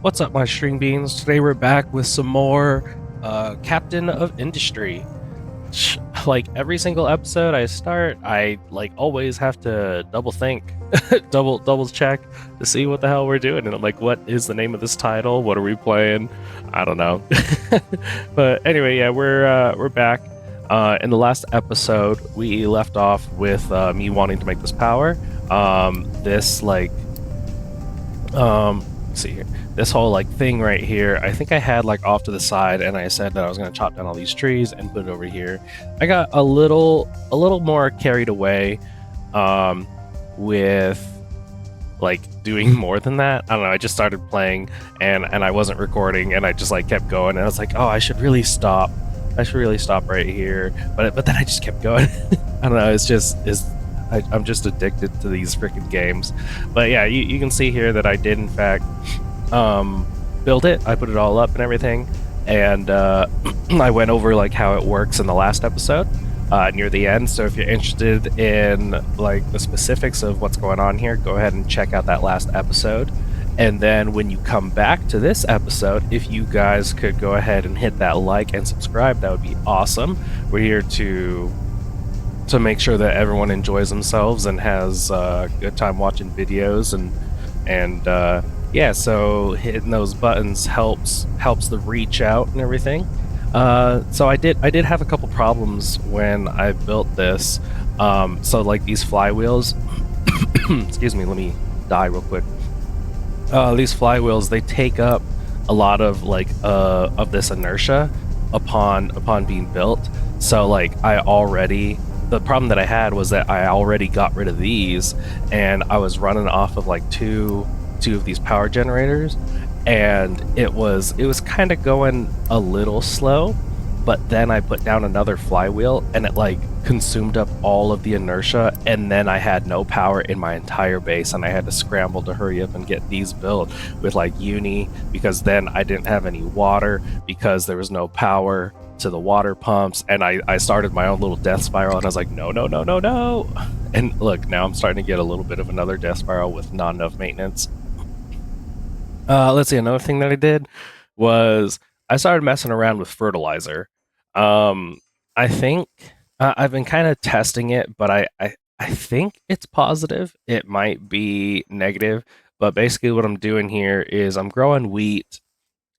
What's up, my string beans? Today we're back with some more Captain of Industry. Like every single episode I start, I like always have to double think, double check to see what the hell we're doing. And I'm like, what is the name of this title? What are we playing? I don't know. But anyway, yeah, we're back. In the last episode, we left off with me wanting to make this power. This like let's see here, this whole like thing right here, I think I had like off to the side, and I said that I was going to chop down all these trees and put it over here. I got a little more carried away with like doing more than that. I don't know, I just started playing and I wasn't recording, and I just like kept going, and I was like, oh, I should really stop right here, but then I just kept going. I don't know, I'm just addicted to these freaking games. But yeah, you can see here that I did in fact build it. I put it all up and everything, and I went over like how it works in the last episode near the end. So if you're interested in like the specifics of what's going on here, go ahead and check out that last episode. And then when you come back to this episode, if you guys could go ahead and hit that like and subscribe, that would be awesome. We're here to make sure that everyone enjoys themselves and has a good time watching videos, and yeah, so hitting those buttons helps the reach out and everything. So I did have a couple problems when I built this. So like these flywheels, excuse me, let me die real quick. These flywheels, they take up a lot of like of this inertia upon being built. So like the problem that I had was that I already got rid of these, and I was running off of like two of these power generators, and it was kind of going a little slow. But then I put down another flywheel, and it like consumed up all of the inertia, and then I had no power in my entire base, and I had to scramble to hurry up and get these built with like uni, because then I didn't have any water because there was no power to the water pumps, and I started my own little death spiral, and I was like, no. And look, now I'm starting to get a little bit of another death spiral with not enough maintenance. Let's see, another thing that I did was I started messing around with fertilizer. I think I've been kind of testing it, but I think it's positive. It might be negative, but basically what I'm doing here is I'm growing wheat,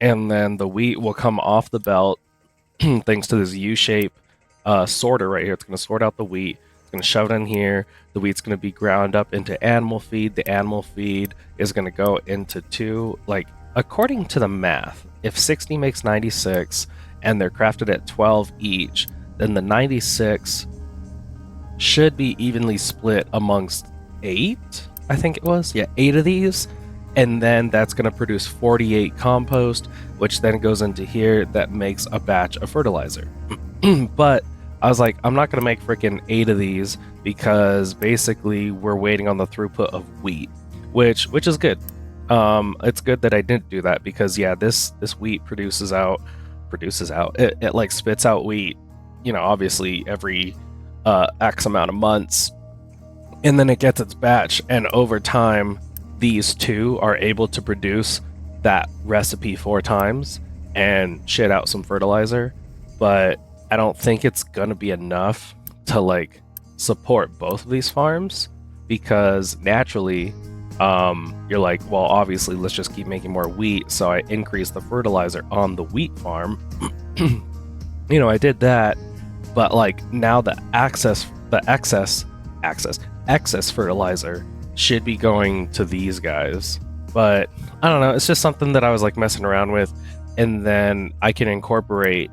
and then the wheat will come off the belt thanks to this U-shape sorter right here. It's going to sort out the wheat. It's going to shove it in here. The wheat's going to be ground up into animal feed. The animal feed is going to go into like, according to the math, if 60 makes 96 and they're crafted at 12 each, then the 96 should be evenly split amongst 8, I think it was. Yeah, 8 of these. And then that's going to produce 48 compost, which then goes into here that makes a batch of fertilizer. But I was like, I'm not going to make freaking 8 of these, because basically we're waiting on the throughput of wheat, which is good. It's good that I didn't do that, because yeah, this wheat produces out. It like spits out wheat, obviously every X amount of months, and then it gets its batch, and over time these two are able to produce that recipe 4 times and shit out some fertilizer. But I don't think it's gonna be enough to like support both of these farms, because naturally you're like, well, obviously let's just keep making more wheat, so I increased the fertilizer on the wheat farm. I did that, but like now the excess fertilizer should be going to these guys. But I don't know, it's just something that I was like messing around with, and then I can incorporate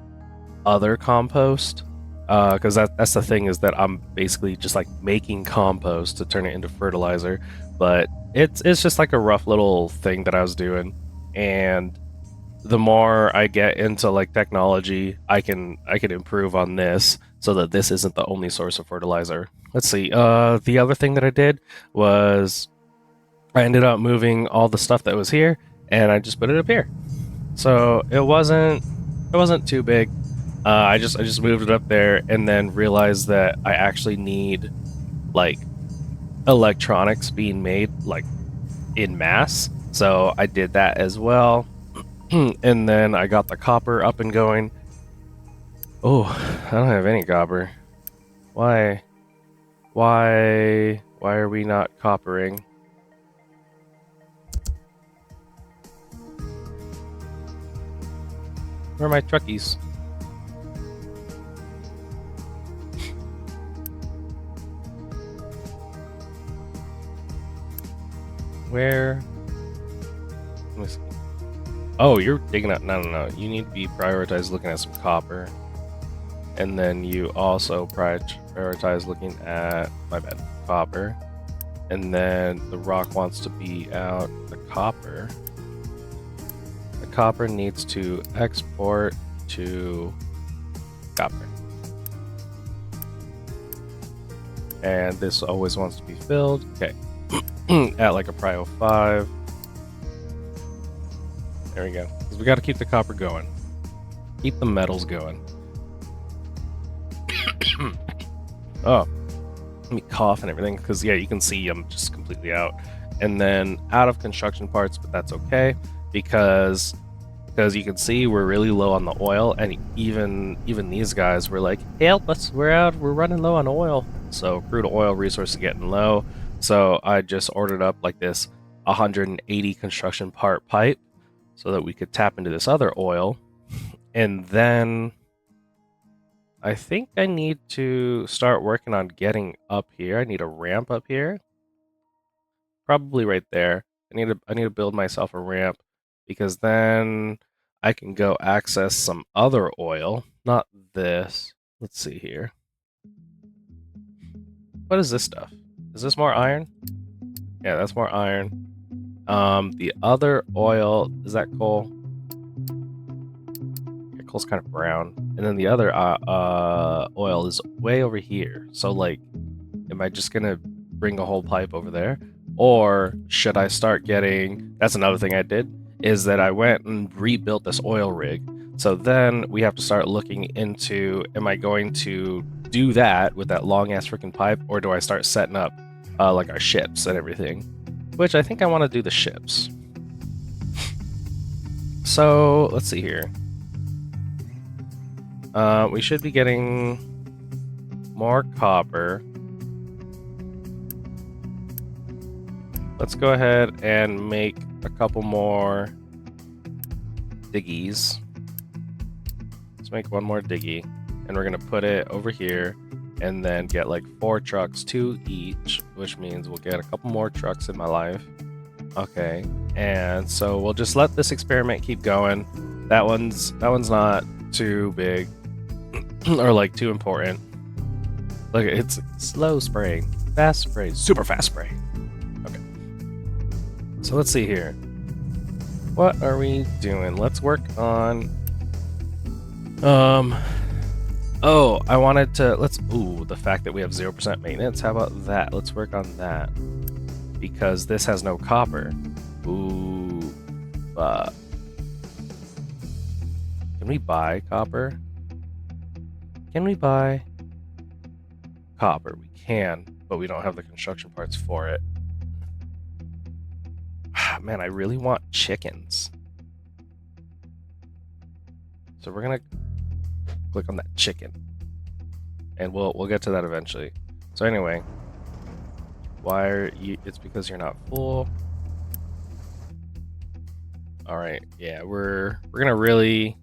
other compost, because that's the thing, is that I'm basically just like making compost to turn it into fertilizer. But it's just like a rough little thing that I was doing, and the more I get into like technology, I can improve on this, so that this isn't the only source of fertilizer. Let's see. The other thing that I did was I ended up moving all the stuff that was here, and I just put it up here. So it wasn't too big. I just moved it up there, and then realized that I actually need like electronics being made like in mass. So I did that as well. And then I got the copper up and going. Oh, I don't have any copper. Why? Why are we not coppering? Where are my truckies? Where? Let me see. Oh, you're digging up. No. You need to be prioritized looking at some copper. And then you also prioritize looking at, my bad, copper. And then the rock wants to be out the copper. The copper needs to export to copper. And this always wants to be filled. Okay. At like a prio 5. There we go. Because we got to keep the copper going. Keep the metals going. Oh, let me cough and everything, because yeah, you can see I'm just completely out. And then out of construction parts, but that's okay, because you can see we're really low on the oil, and even these guys were like, help us, we're running low on oil. So crude oil resources are getting low. So I just ordered up like this 180 construction part pipe so that we could tap into this other oil. And then I think I need to start working on getting up here. I need a ramp up here. Probably right there. I need to build myself a ramp, because then I can go access some other oil. Not this. Let's see here. What is this stuff? Is this more iron? Yeah, that's more iron. The other oil, is that coal? Yeah, coal's kind of brown. And then the other oil is way over here. So like, am I just gonna bring a whole pipe over there? Or should I start getting, that's another thing I did, is that I went and rebuilt this oil rig. So then we have to start looking into, am I going to do that with that long ass freaking pipe, or do I start setting up like our ships and everything? Which I think I want to do the ships. So let's see here. We should be getting more copper. Let's go ahead and make a couple more diggies. Let's make one more diggy, and we're gonna put it over here, and then get like 4 trucks, 2 each, which means we'll get a couple more trucks in my life. Okay, and so we'll just let this experiment keep going. That one's not too big or like too important. Look, it's slow spraying, fast spray, super fast spray. Okay, so let's see here. What are we doing? Let's work on oh, I wanted to, the fact that we have 0% maintenance, how about that? Let's work on that, because this has no copper. Ooh, but can we buy copper? Can we buy copper? We can, but we don't have the construction parts for it. Man, I really want chickens. So we're gonna click on that chicken, and we'll get to that eventually. So anyway, why are you? It's because you're not full. All right, yeah, we're gonna really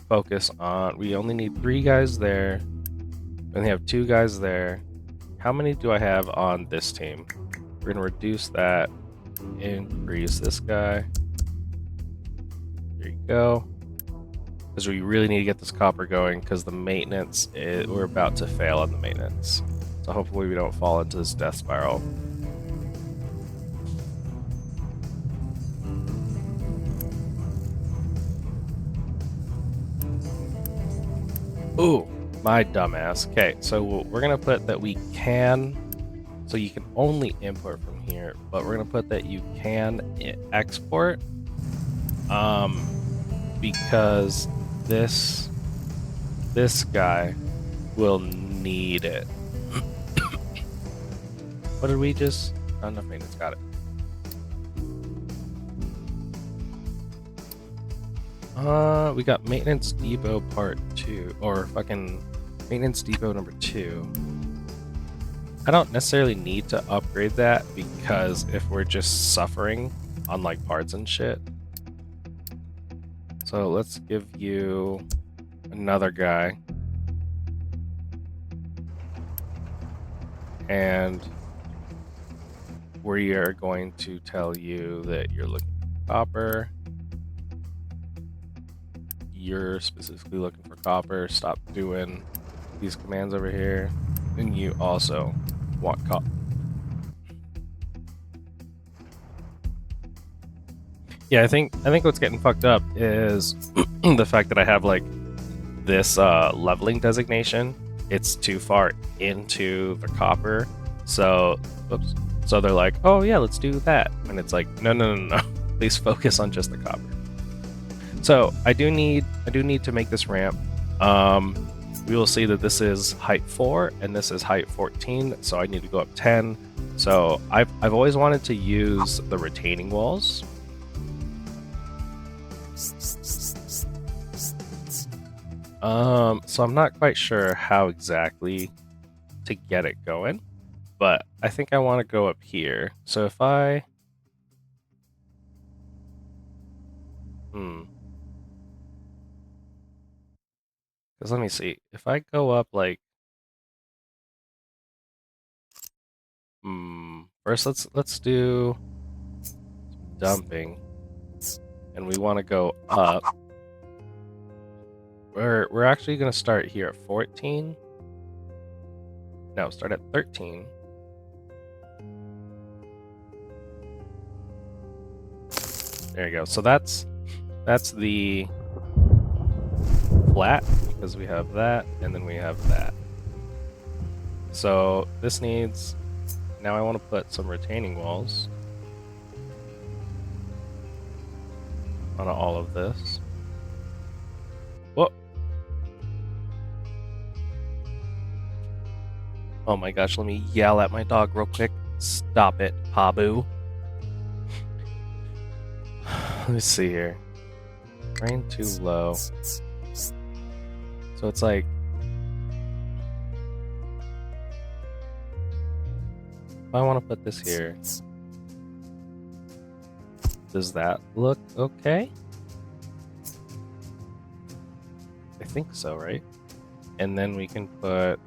focus on. We only need 3 guys there. We only have 2 guys there. How many do I have on this team? We're gonna reduce that. Increase this guy. There you go. Because we really need to get this copper going, because the maintenance, we're about to fail on the maintenance. So hopefully we don't fall into this death spiral. Ooh, my dumbass. Okay, so we're going to put that we can, so you can only import from here, but we're going to put that you can export, because this guy will need it. What did we just? Not enough maintenance. Got it. We got maintenance depot part 2, or fucking maintenance depot number 2. I don't necessarily need to upgrade that because if we're just suffering on like parts and shit. So let's give you another guy. And we are going to tell you that you're looking for copper. You're specifically looking for copper. Stop doing these commands over here. And you also want copper. Yeah, I think what's getting fucked up is the fact that I have like this leveling designation. It's too far into the copper, so oops. So they're like, oh yeah, let's do that, and it's like, no. Please focus on just the copper. So I do need to make this ramp. We will see that this is height 4 and this is height 14, so I need to go up 10. So I've always wanted to use the retaining walls. So I'm not quite sure how exactly to get it going, but I think I want to go up here. So if I because let me see. If I go up like first let's do dumping. And we want to go up. We're actually going to start here at 14. No, start at 13. There you go. So that's the flat, because we have that and then we have that. So this needs, now I want to put some retaining walls on all of this. Whoa. Oh my gosh, let me yell at my dog real quick. Stop it, Pabu. Let me see here. Rain too low. So it's like, if I want to put this here, does that look okay? I think so, right? And then we can put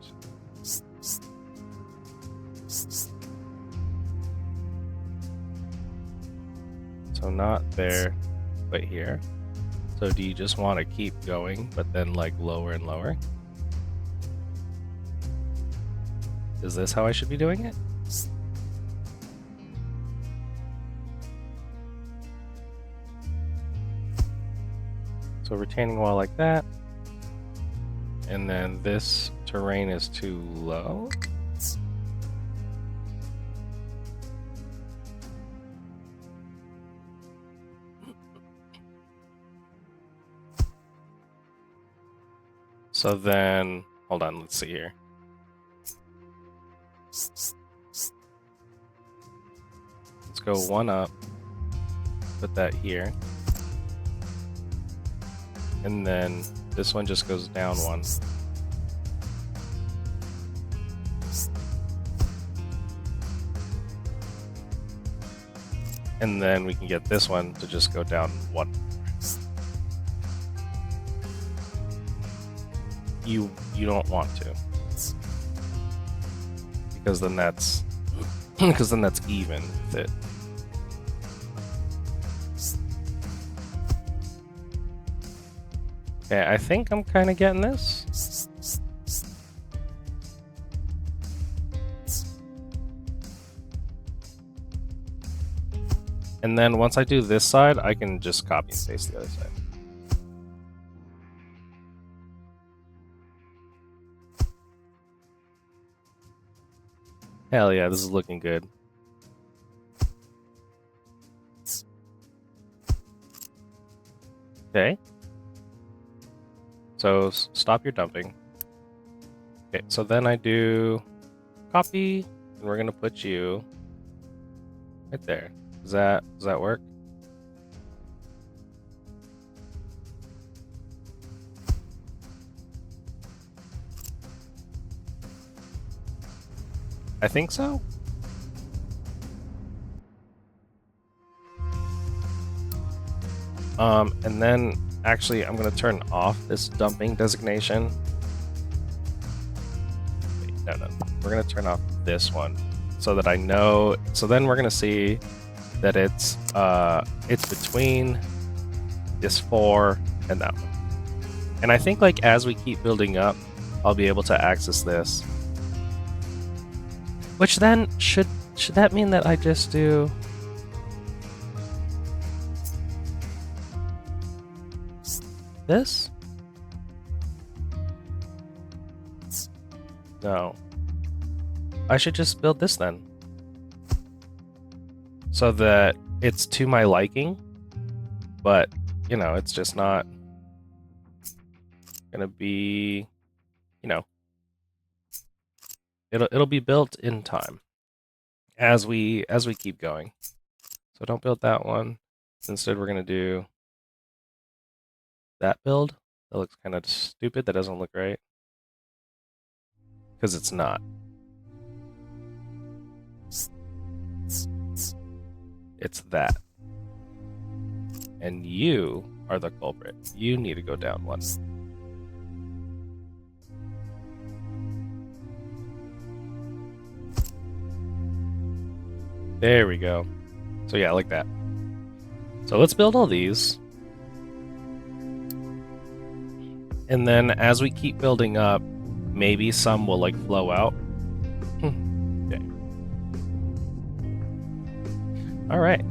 so not there, but here. So do you just want to keep going, but then like lower and lower? Is this how I should be doing it? So retaining wall like that. And then this terrain is too low. So then, hold on, let's see here. Let's go one up, put that here. And then this one just goes down one. And then we can get this one to just go down one. You don't want to, because then that's even with it. Okay, I think I'm kind of getting this. And then once I do this side, I can just copy and paste the other side. Hell yeah, this is looking good. Okay. So stop your dumping. Okay, so then I do copy, and we're gonna put you right there. Does that work? I think so. And then actually I'm gonna turn off this dumping designation. Wait, no. We're gonna turn off this one so that I know. So then we're gonna see that it's between this 4 and that one. And I think like as we keep building up, I'll be able to access this. Which then should that mean that I just do this? No. I should just build this then. So that it's to my liking, but, you know, it's just not gonna be, you know, it'll be built in time as we keep going. So don't build that one. Instead, we're gonna do that build. That looks kind of stupid. That doesn't look right because it's not. It's that. And you are the culprit. You need to go down one. There we go. So yeah, like that. So let's build all these. And then as we keep building up, maybe some will like flow out. Okay. All right.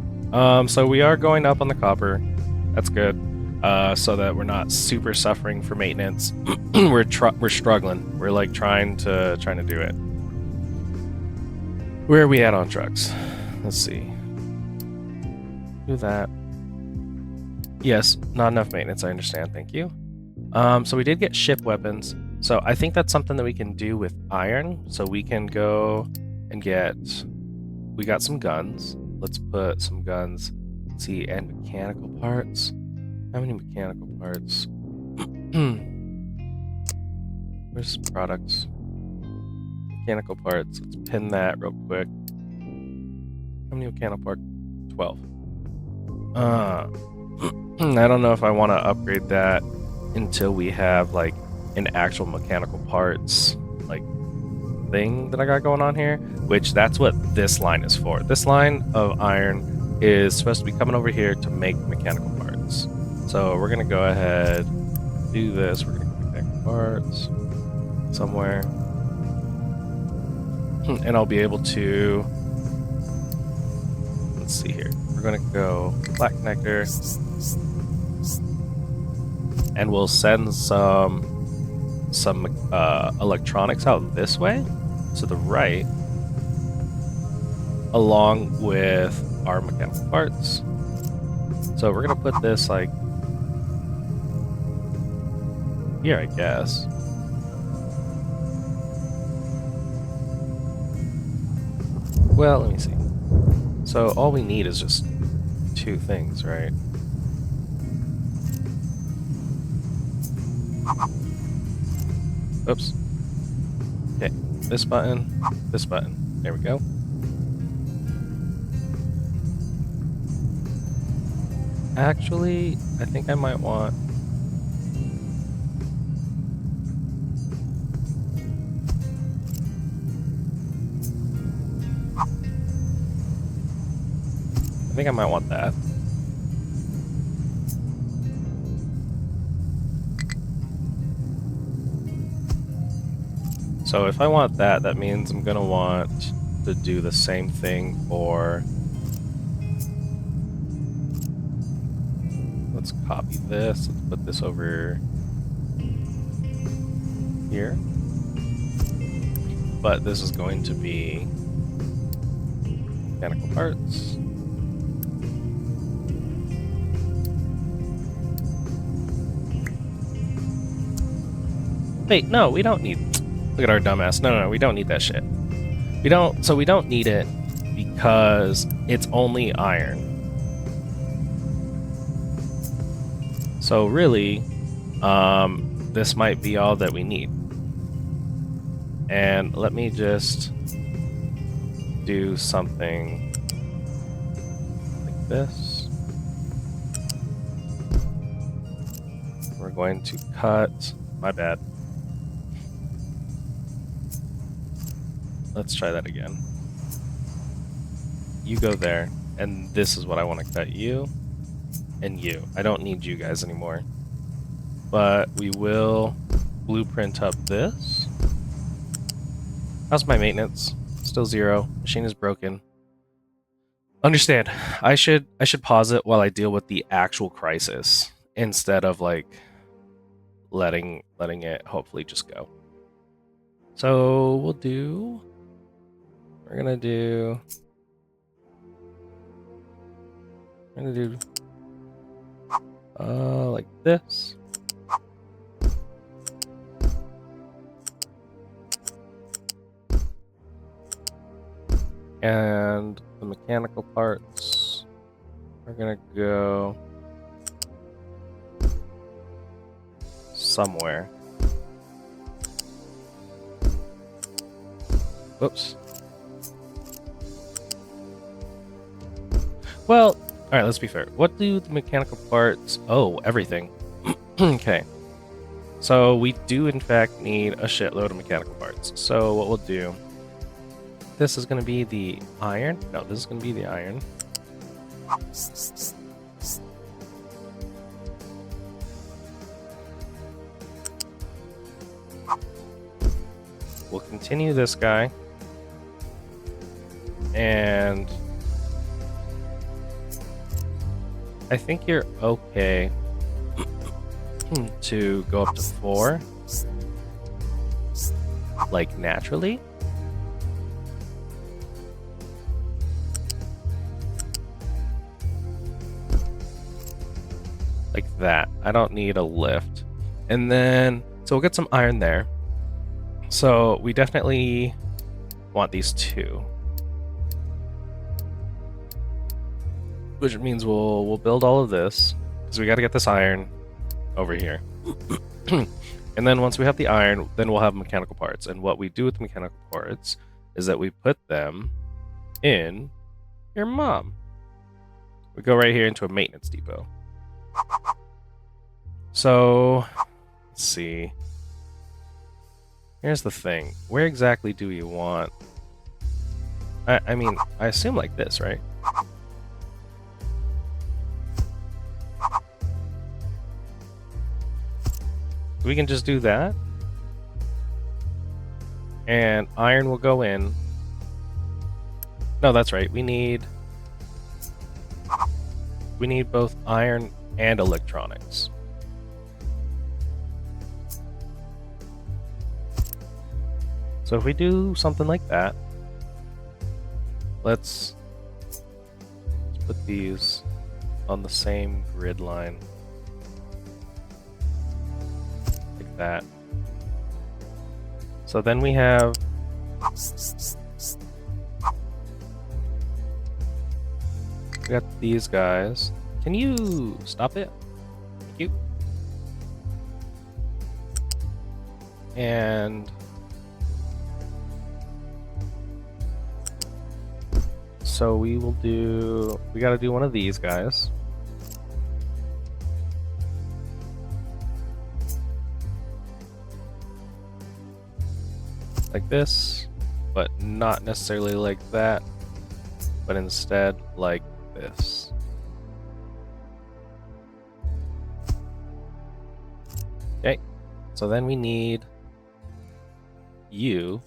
So we are going up on the copper. That's good. So that we're not super suffering for maintenance. we're struggling. We're like trying to do it. Where are we at on trucks? Let's see. Do that. Yes, not enough maintenance. I understand. Thank you. So we did get ship weapons. So I think that's something that we can do with iron. So we can go and get. We got some guns. Let's put some guns. Let's see, and mechanical parts. How many mechanical parts? Where's products? Mechanical parts. Let's pin that real quick. How many mechanical parts? 12. I don't know if I want to upgrade that until we have like an actual mechanical parts like thing that I got going on here, which that's what this line is for. This line of iron is supposed to be coming over here to make mechanical parts. So we're gonna go ahead, do this. We're gonna get mechanical parts somewhere, and I'll be able to. Let's see here. We're gonna go black connector, and we'll send some electronics out this way to the right, along with our mechanical parts. So we're gonna put this like here, I guess. Well, let me see. So all we need is just 2 things, right? Oops. Okay, this button, this button. There we go. Actually, I think I might want... I think I might want that. So if I want that, that means I'm gonna want to do the same thing for... Let's copy this, let's put this over here. But this is going to be mechanical parts. Wait, no, we don't need... Look at our dumbass. No, we don't need that shit. We don't need it because it's only iron. So really, this might be all that we need. And let me just do something like this. We're going to cut. My bad. Let's try that again. You go there, and this is what I want to cut, you and you. I don't need you guys anymore. But we will blueprint up this. How's my maintenance? Still 0. Machine is broken. Understand. I should pause it while I deal with the actual crisis instead of like letting it hopefully just go. So we're gonna do like this. And the mechanical parts are gonna go somewhere. Whoops. Well, alright, let's be fair. What do the mechanical parts... Oh, everything. Okay. So we do in fact need a shitload of mechanical parts. So what we'll do... This is going to be the iron. No, this is going to be the iron. We'll continue this guy. And I think you're okay to go up to 4. Like naturally. Like that. I don't need a lift. And then, so we'll get some iron there. So we definitely want these 2. Which means we'll build all of this, because we got to get this iron over here. And then once we have the iron, then we'll have mechanical parts. And what we do with the mechanical parts is that we put them in your mom. We go right here into a maintenance depot. So, let's see. Here's the thing. Where exactly do we want... I mean, I assume like this, right? We can just do that. And iron will go in. No, that's right. We need both iron and electronics. So if we do something like that, let's put these on the same grid line. Like that. So then we have we got these guys. Can you stop it? Thank you. And so we gotta do one of these guys. Like this, but not necessarily like that, but instead like this. Okay, so then we need you.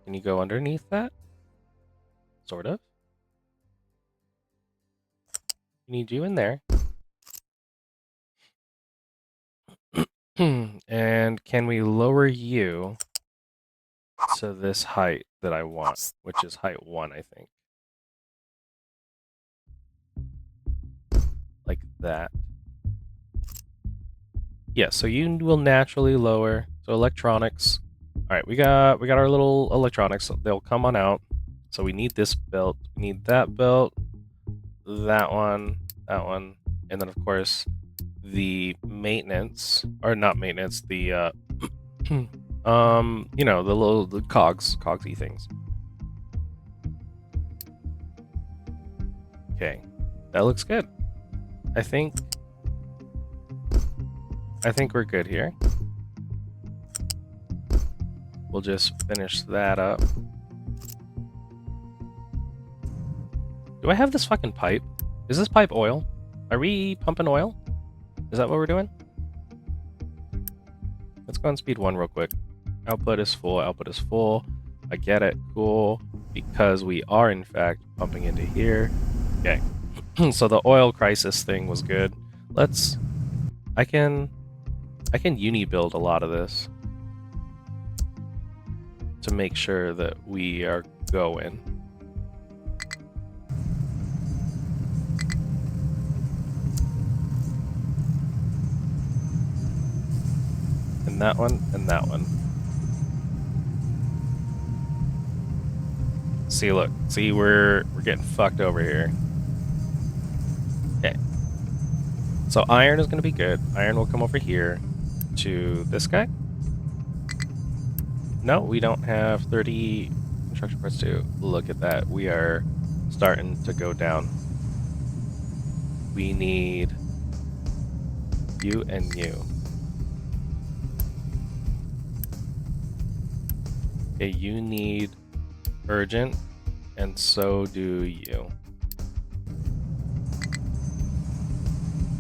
Can you go underneath that? Sort of. We need you in there. And can we lower you to this height that I want, which is height 1, I think. Like that. Yeah, so you will naturally lower. So electronics. Alright, we got our little electronics. They'll come on out. So we need this belt. We need that belt. That one. And then of course the maintenance. Or not maintenance, the you know, the cogsy things. Okay, that looks good. I think we're good here. We'll just finish that up. Do I have this fucking pipe? Is this pipe oil? Are we pumping oil? Is that what we're doing? Let's go on speed 1 real quick. Output is full, output is full. I get it, cool. Because we are in fact pumping into here. Okay. So the oil crisis thing was good. I can uni build a lot of this to make sure that we are going. And that one, and that one. See, look. See, we're getting fucked over here. Okay. So iron is going to be good. Iron will come over here to this guy. No, we don't have 30 construction parts to look at that. We are starting to go down. We need you and you. Okay, you need urgent, and so do you.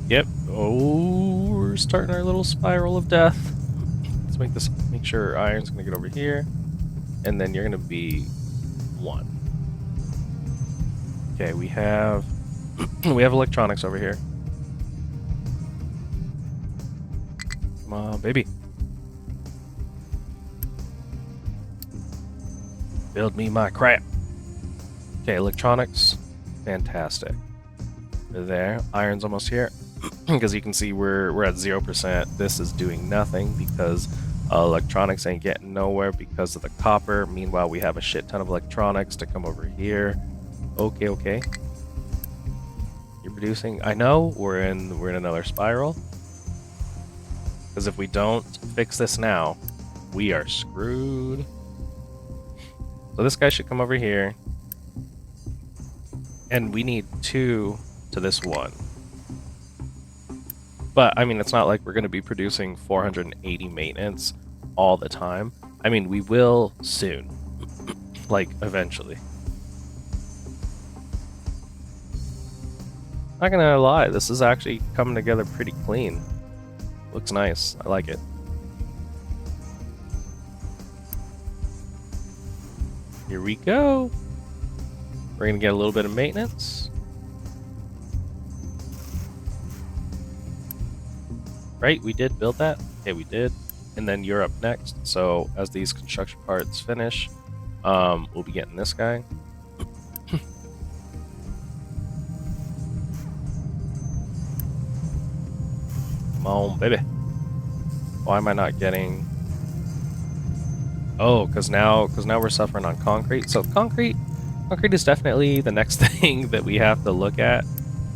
Yep. Oh, we're starting our little spiral of death. Let's make sure iron's gonna get over here, and then you're gonna be 1. Okay, we have we have electronics over here. Come on, baby. Build me my crap. Okay, electronics, fantastic. There, iron's almost here. Because you can see we're at 0%. This is doing nothing because electronics ain't getting nowhere because of the copper. Meanwhile, we have a shit ton of electronics to come over here. Okay, okay. You're producing. I know we're in another spiral. Because if we don't fix this now, we are screwed. So this guy should come over here. And we need 2 to this 1. But, I mean, it's not like we're going to be producing 480 maintenance all the time. I mean, we will soon. Like, eventually. Not gonna lie, this is actually coming together pretty clean. Looks nice. I like it. Here we go. We're gonna get a little bit of maintenance. Right, we did build that. Okay, we did. And then you're up next. So as these construction parts finish, we'll be getting this guy. Come on, baby. Why am I not getting... Oh, because now we're suffering on concrete. So concrete is definitely the next thing that we have to look at.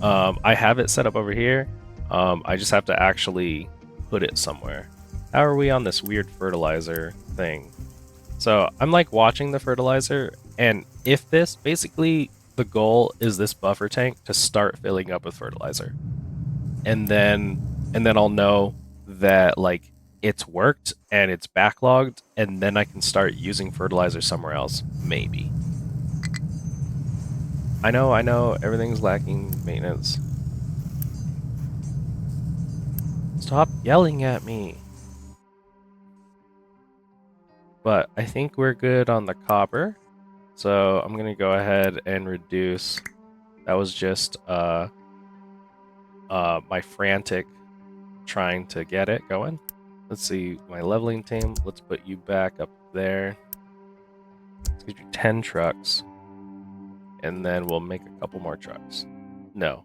I have it set up over here. I just have to actually put it somewhere. How are we on this weird fertilizer thing? So I'm like watching the fertilizer, and if this, basically the goal is this buffer tank to start filling up with fertilizer. And then I'll know that like it's worked and it's backlogged, and then I can start using fertilizer somewhere else, maybe. I know, everything's lacking maintenance. Stop yelling at me. But I think we're good on the copper. So I'm gonna go ahead and reduce. That was just my frantic trying to get it going. Let's see, my leveling team. Let's put you back up there. Let's give you 10 trucks. And then we'll make a couple more trucks. No,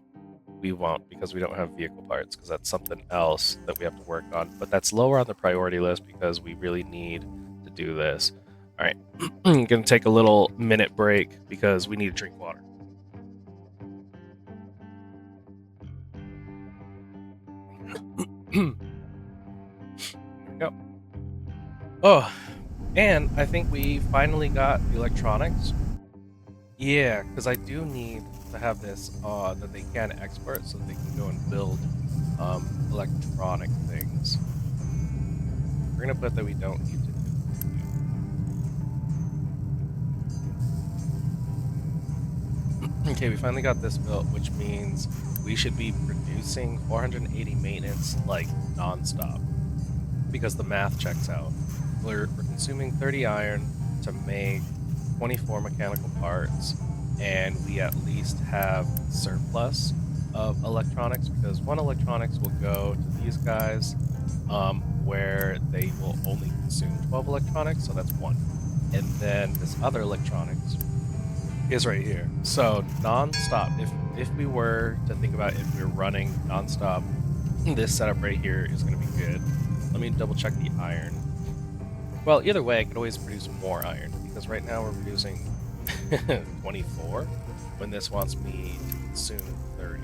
we won't, because we don't have vehicle parts, because that's something else that we have to work on. But that's lower on the priority list because we really need to do this. All right, I'm going to take a little minute break because we need to drink water. Here we go. Oh, and I think we finally got the electronics. Yeah, because I do need to have this that they can export so they can go and build electronic things. We're gonna put that we don't need to do. Okay, we finally got this built, which means we should be producing 480 maintenance like non-stop because the math checks out. We're consuming 30 iron to make 24 mechanical parts, and we at least have surplus of electronics because one electronics will go to these guys where they will only consume 12 electronics, so that's one. And then this other electronics is right here. So non-stop, if we were to think about if we're running non-stop, this setup right here is going to be good. Let me double check the iron. Well, either way, I could always produce more iron because right now we're producing 24 when this wants me to consume 30.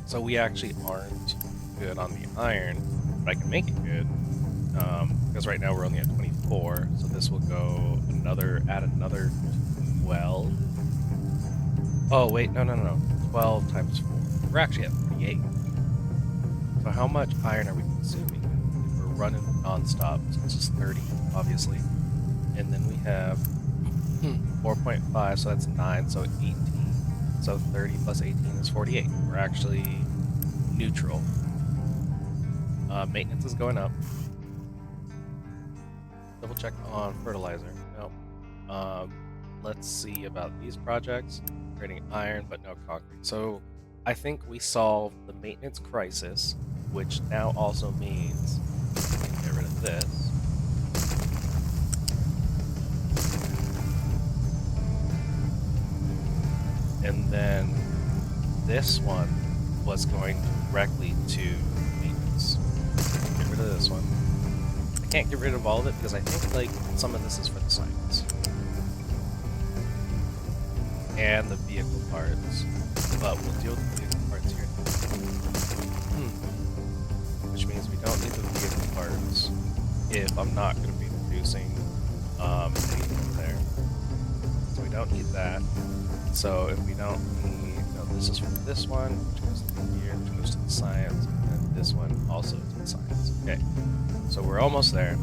So we actually aren't good on the iron, but I can make it good because right now we're only at 24. So this will go add another 12. Oh wait, no. 12 times 4. We're actually at 48. So how much iron are we consuming if we're running non-stop? So this is 30, obviously. And then we have 4.5, so that's 9, so 18. So 30 plus 18 is 48. We're actually neutral. Maintenance is going up. Double check on fertilizer. Nope. Let's see about these projects. Creating iron, but no concrete. So I think we solved the maintenance crisis, which now also means we can get rid of this. And then this one was going directly to maintenance. Get rid of this one. I can't get rid of all of it because I think like some of this is for the science. And the vehicle parts. But we'll deal with the vehicle parts here. Which means we don't need the vehicle parts if I'm not going to be producing anything there. So we don't need that. So if we don't need, no, this is for this one, which goes to here, which goes to the science, and then this one also to the science. Okay, so we're almost there.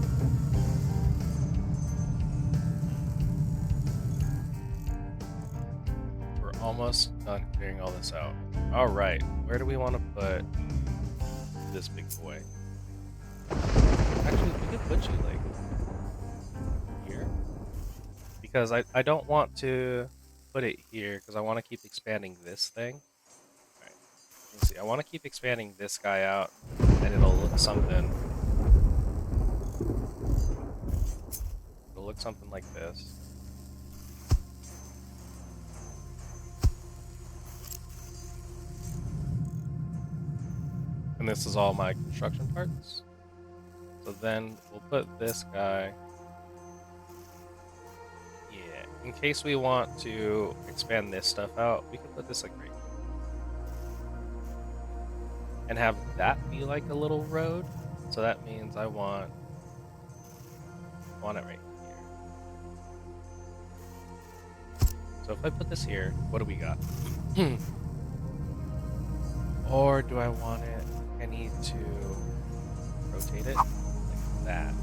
We're almost done clearing all this out. All right, where do we want to put this big boy? Actually, we could put you like here because I don't want to put it here because I want to keep expanding this thing. All right, let's see. I want to keep expanding this guy out, and it'll look something. It'll look something like this. And this is all my construction parts. So then we'll put this guy. Yeah, in case we want to expand this stuff out, we can put this like right here. And have that be like a little road. So that means I want it right here. So if I put this here, what do we got? Or do I want it? I need to rotate it like that.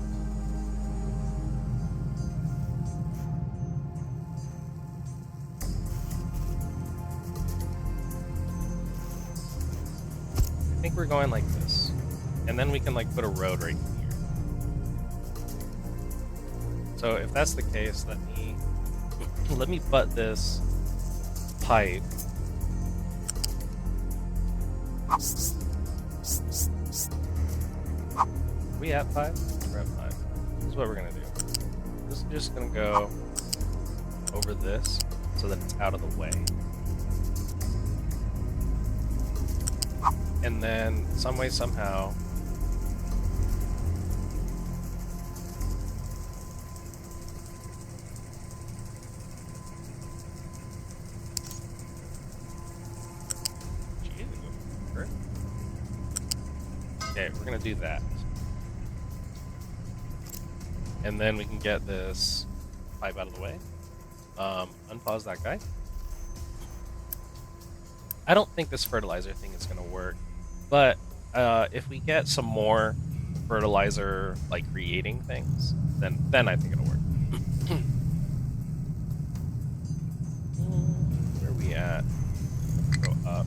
I think we're going like this. And then we can like put a road right here. So if that's the case, let me butt this pipe. Are we at 5? We're at 5. This is what we're gonna do. This is just gonna go over this so that it's out of the way. And then some way, somehow, okay, we're gonna do that. And then we can get this pipe out of the way. Unpause that guy. I don't think this fertilizer thing is going to work, but if we get some more fertilizer like creating things, then I think it'll work. Where are we at? Let's go up.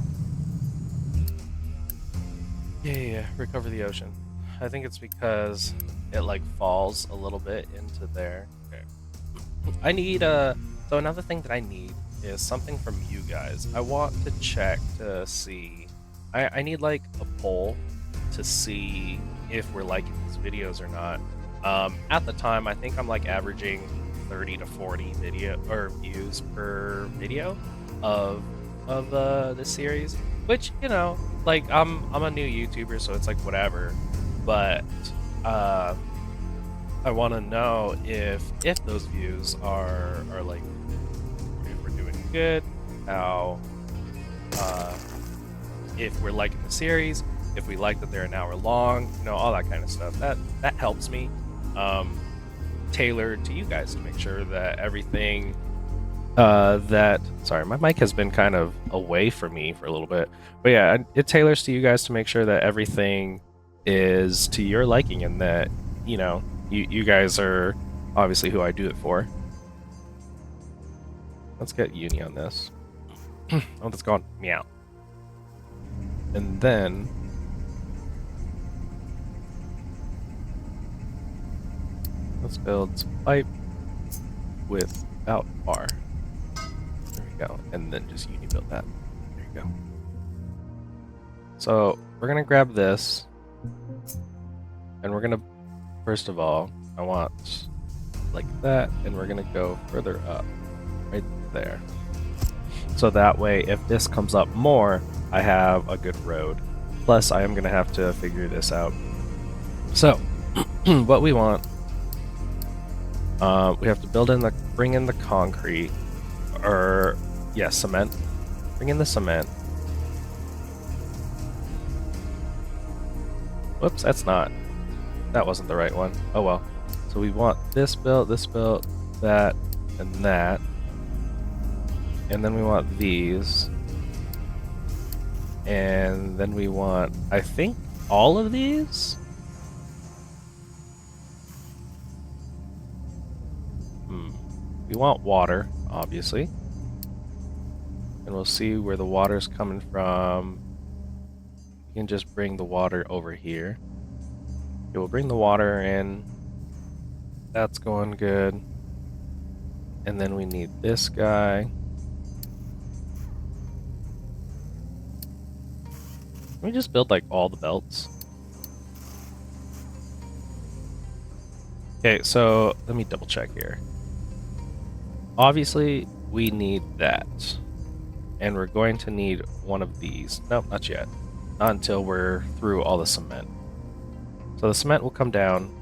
Yeah, recover the ocean. I think it's because it like falls a little bit into there. Okay. I need so another thing that I need is something from you guys. I want to check to see. I need like a poll to see if we're liking these videos or not. At the time, I think I'm like averaging 30 to 40 video or views per video of this series, which, you know, like I'm a new YouTuber, so it's like whatever. But I want to know if those views are like, if we're doing good, how if we're liking the series, if we like that they're an hour long, you know, all that kind of stuff. That helps me tailor to you guys to make sure that everything sorry, my mic has been kind of away from me for a little bit, but yeah, it tailors to you guys to make sure that everything is to your liking and that, you know, you guys are obviously who I do it for. Let's get uni on this. Oh, that's gone. Meow. And then let's build some pipe without bar. There we go. And then just uni build that. There you go. So we're gonna grab this, and we're gonna, first of all, I want like that, and we're gonna go further up, right there. So that way, if this comes up more, I have a good road. Plus, I am gonna have to figure this out. So, what we want, we have to bring in the concrete, or yeah, cement. Bring in the cement. Whoops, that wasn't the right one. Oh well. So we want this built, that, and that. And then we want these. And then we want, I think, all of these? We want water, obviously. And we'll see where the water's coming from. You can just bring the water over here. Okay, we'll bring the water in. That's going good. And then we need this guy. Can we just build like all the belts? Okay, so let me double check here. Obviously, we need that. And we're going to need one of these. Nope, not yet. Not until we're through all the cement. So the cement will come down,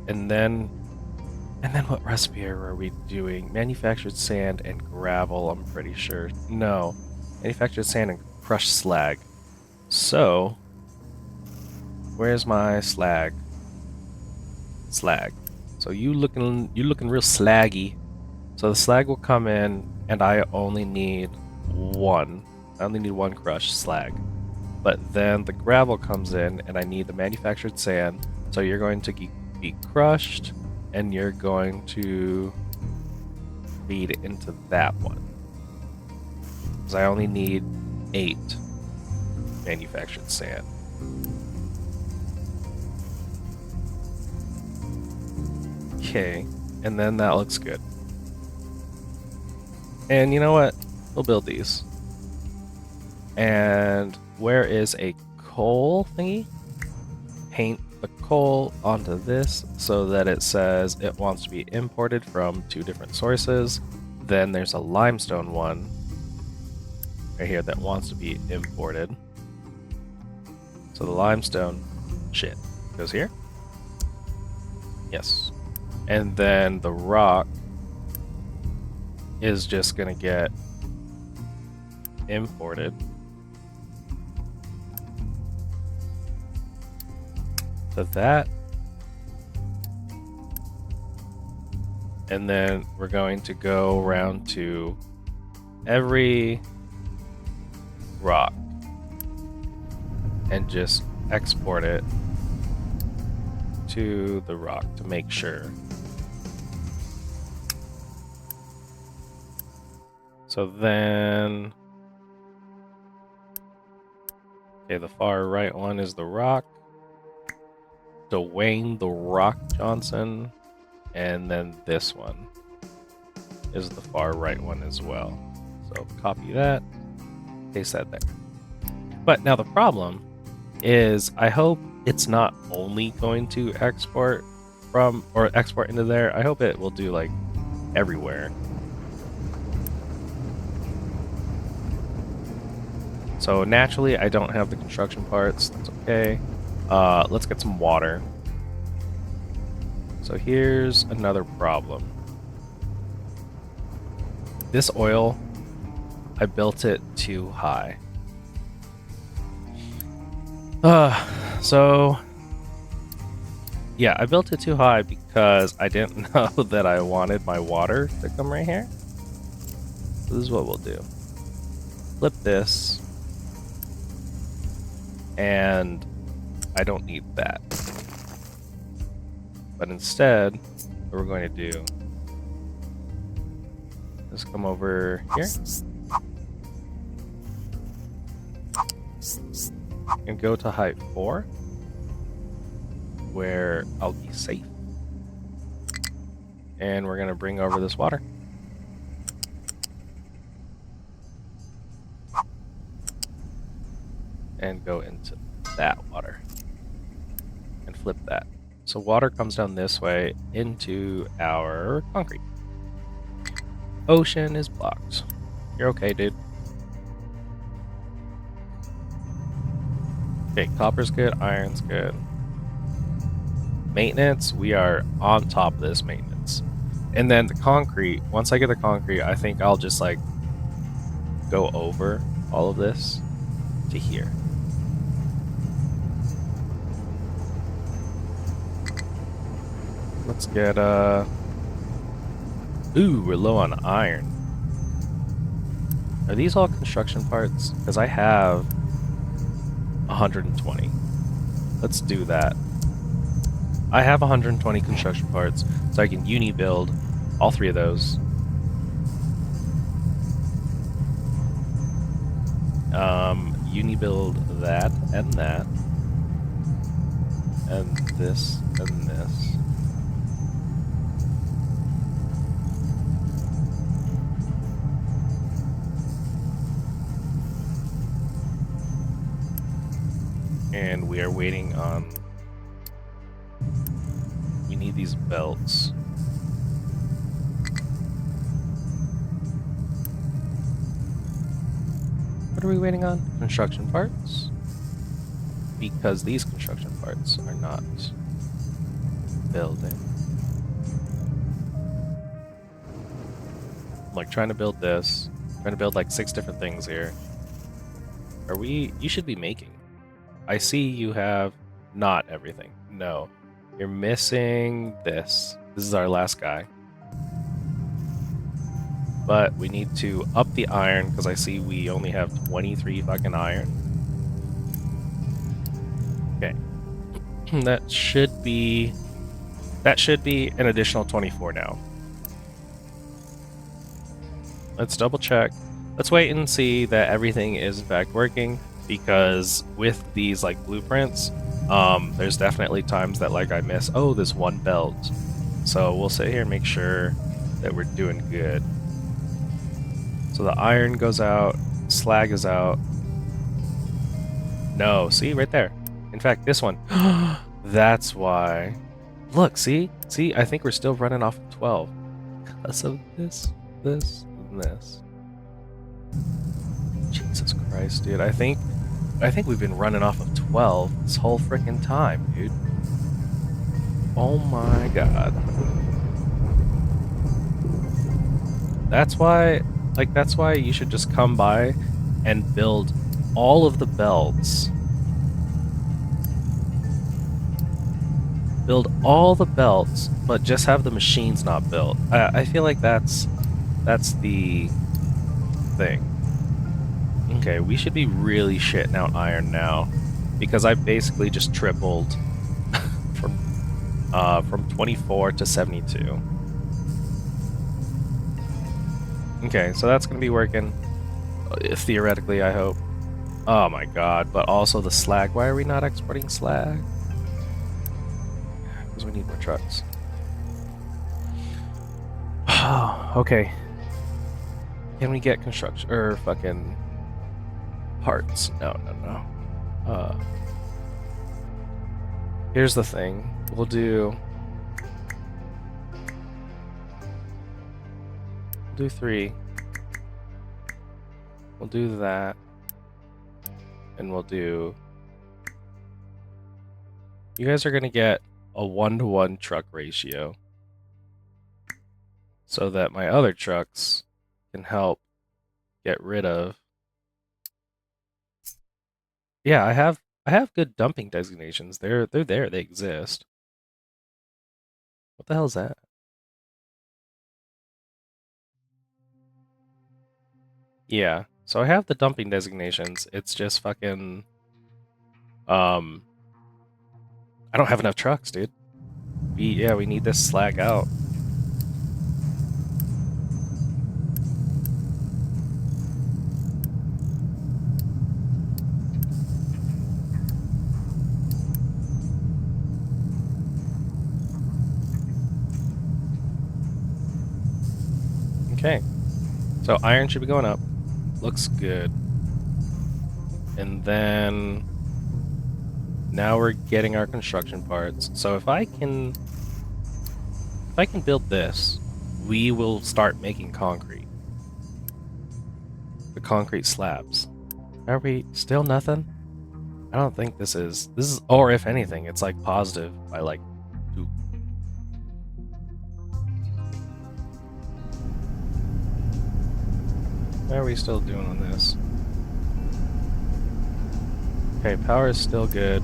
and then what recipe are we doing? Manufactured sand and gravel, I'm pretty sure. No, manufactured sand and crushed slag. So, where's my slag? Slag. So you looking real slaggy. So the slag will come in, and I only need one. I only need one crushed slag. But then the gravel comes in, and I need the manufactured sand. So you're going to be crushed, and you're going to feed into that one. Because I only need 8 manufactured sand. Okay, and then that looks good. And you know what? We'll build these. And where is a coal thingy? Paint the coal onto this so that it says it wants to be imported from 2 different sources. Then there's a limestone one right here that wants to be imported. So the limestone shit goes here. Yes. And then the rock is just gonna get imported. So that. And then we're going to go around to every rock and just export it to the rock to make sure. So then, okay, the far right one is the rock. Dwayne the Rock Johnson. And then this one is the far right one as well. So copy that, paste that there. But now the problem is I hope it's not only going to export from or export into there. I hope it will do like everywhere. So naturally I don't have the construction parts. That's okay. Let's get some water. So here's another problem. This oil, I built it too high. So yeah, I built it too high because I didn't know that I wanted my water to come right here. So this is what we'll do. Flip this. And I don't need that. But instead, what we're going to do is come over here and go to height 4, where I'll be safe. And we're going to bring over this water. And go into that water. And flip that. So water comes down this way into our concrete. Ocean is blocked. You're okay, dude. Okay, copper's good, iron's good. Maintenance, we are on top of this maintenance. And then the concrete, once I get the concrete, I think I'll just like go over all of this to here. Let's get, ooh, we're low on iron. Are these all construction parts? Because I have 120. Let's do that. I have 120 construction parts, so I can uni-build all 3 of those. Uni-build that, and this, and this. And we are waiting on... We need these belts. What are we waiting on? Construction parts? Because these construction parts are not building. I'm like trying to build this. Trying to build like 6 different things here. Are we... You should be making. I see you have not everything. No. You're missing this. This is our last guy. But we need to up the iron because I see we only have 23 fucking iron. Okay. That should be an additional 24 now. Let's double check. Let's wait and see that everything is in fact working. Because with these like blueprints, there's definitely times that like I miss, oh, this one belt. So we'll sit here and make sure that we're doing good. So the iron goes out, slag is out. No, see right there. In fact, this one. That's why. Look, see, I think we're still running off of 12 because of this, and this. Jesus Christ, dude. I think we've been running off of 12 this whole freaking time, dude. Oh my god. That's why you should just come by and build all of the belts. Build all the belts, but just have the machines not built. I feel like that's the thing. Okay, we should be really shitting out iron now, because I've basically just tripled from 24 to 72. Okay, so that's gonna be working, theoretically, I hope. Oh my god, but also the slag. Why are we not exporting slag? Because we need more trucks. Okay. Can we get construction or fucking parts? No. Here's the thing. We'll do 3. We'll do that. And we'll do... You guys are gonna get a 1-to-1 truck ratio, so that my other trucks can help get rid of... Yeah, I have good dumping designations. They're there, they exist. What the hell is that? Yeah, so I have the dumping designations. It's just fucking I don't have enough trucks, dude. We need this slag out. Okay. So iron should be going up. Looks good. And then now we're getting our construction parts. So if I can build this, we will start making concrete. The concrete slabs. Are we still nothing? I don't think this is, or if anything, it's like positive by like 2. How are we still doing on this? Okay, power is still good.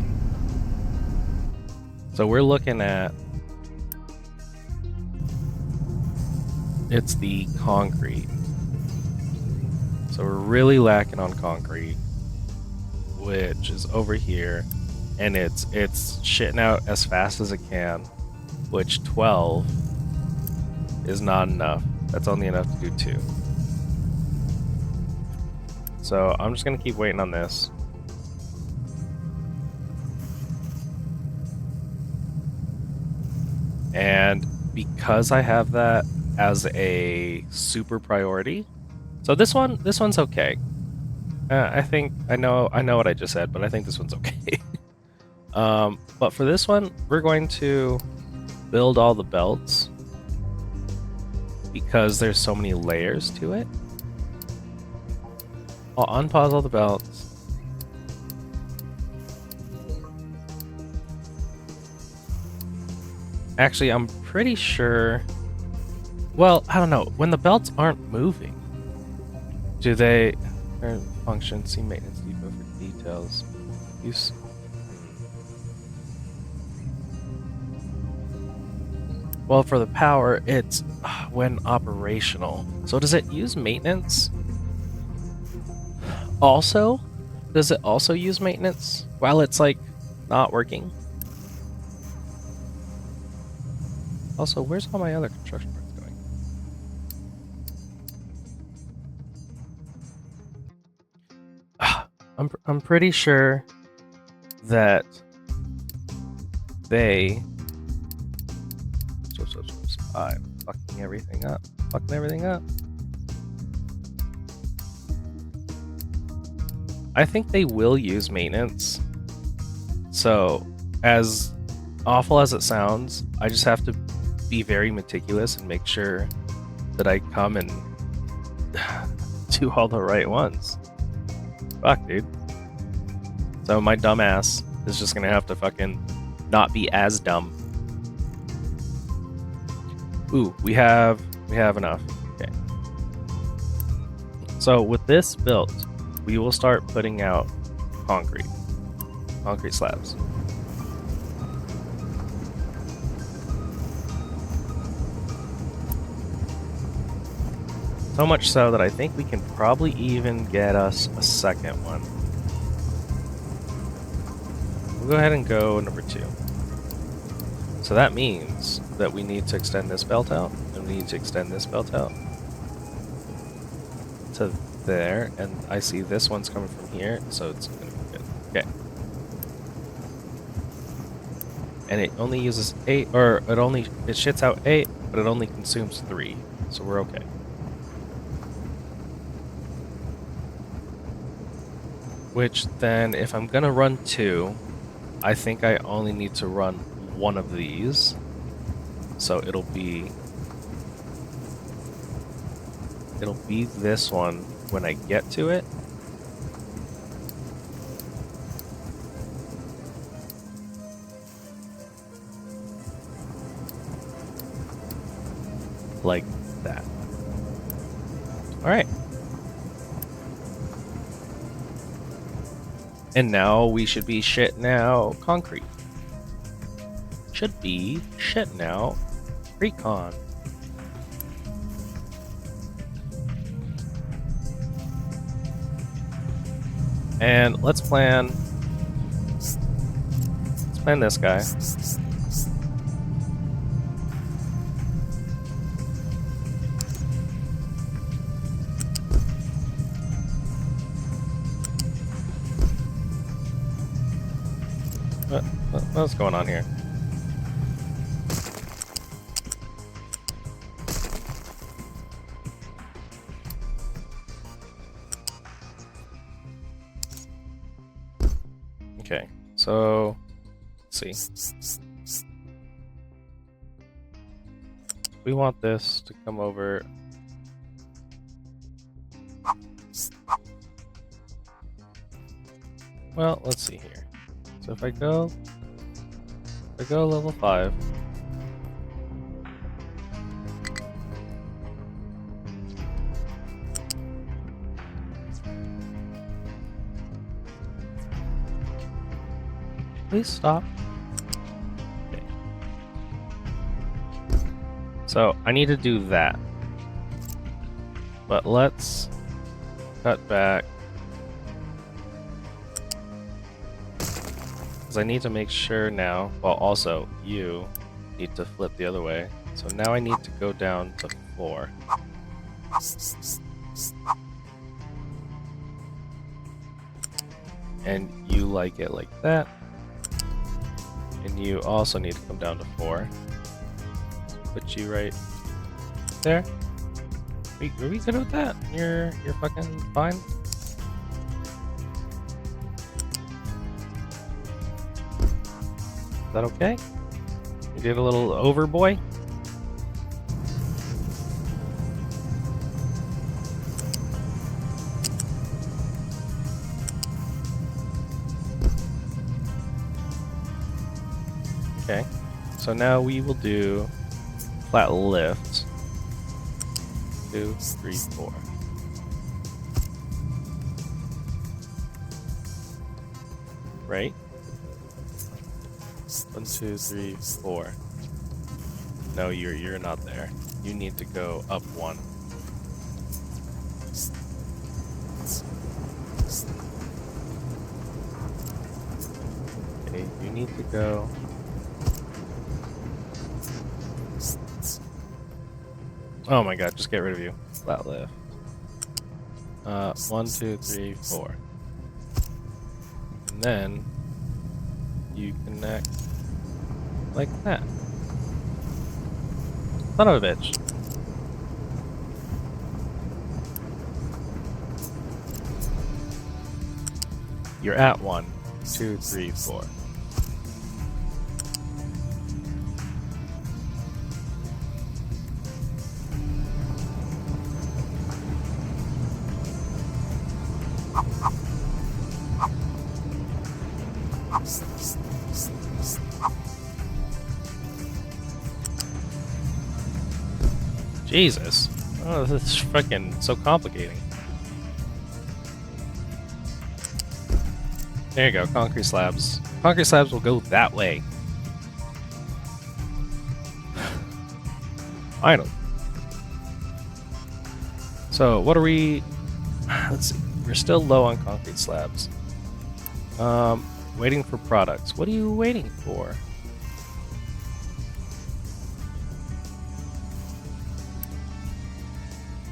So we're looking at... It's the concrete. So we're really lacking on concrete, which is over here. And it's shitting out as fast as it can, which 12 is not enough. That's only enough to do 2. So I'm just gonna keep waiting on this. And because I have that as a super priority, so this one's okay. I think I know what I just said, but I think this one's okay. But for this one, we're going to build all the belts because there's so many layers to it. I'll unpause all the belts. Actually, I'm pretty sure... Well, I don't know. When the belts aren't moving, do they... function, see maintenance depot for details. Use... Well, for the power, it's when operational. So does it use maintenance? Also? Does it also use maintenance while it's, like, not working? Also, where's all my other construction parts going? I'm pretty sure that they... I'm fucking everything up. I think they will use maintenance. So, as awful as it sounds, I just have to be very meticulous and make sure that I come and do all the right ones. Fuck, dude. So my dumbass is just gonna have to fucking not be as dumb. Ooh, we have enough. Okay. So with this built, we will start putting out concrete slabs. So much so that I think we can probably even get us a second one. We'll go ahead and go number 2. So that means that we need to extend this belt out, and we need to extend this belt out to there, and I see this one's coming from here, so it's gonna be good. Okay. And it only uses 8, or it shits out 8, but it only consumes 3, so we're okay. Which then, if I'm gonna run 2, I think I only need to run 1 of these. So it'll be this one when I get to it. Like that. All right. And now we should be shitting out concrete. Should be shitting out recon. And let's plan this guy. What's going on here? Okay, so let's see. We want this to come over. Well, let's see here. So if I go level 5. Please stop. Okay. So I need to do that. But let's cut back. I need to make sure now, well also you need to flip the other way. So now I need to go down to 4. And you like it like that. And you also need to come down to 4. Put you right there. Are we good with that? You're fucking fine? Is that okay? You did a little over, boy? Okay, so now we will do flat lift. 2, 3, 4. Right? 1, 2, 3, 4. No, you're not there. You need to go up 1. Okay, you need to go. Oh my god, just get rid of you. Flat lift. 1, 2, 3, 4. And then you connect like that. Son of a bitch. You're at 1, 2, 3, 4. Jesus. Oh, this is fucking so complicating. There you go, concrete slabs. Concrete slabs will go that way. Finally. So what are we? Let's see. We're still low on concrete slabs. Waiting for products. What are you waiting for?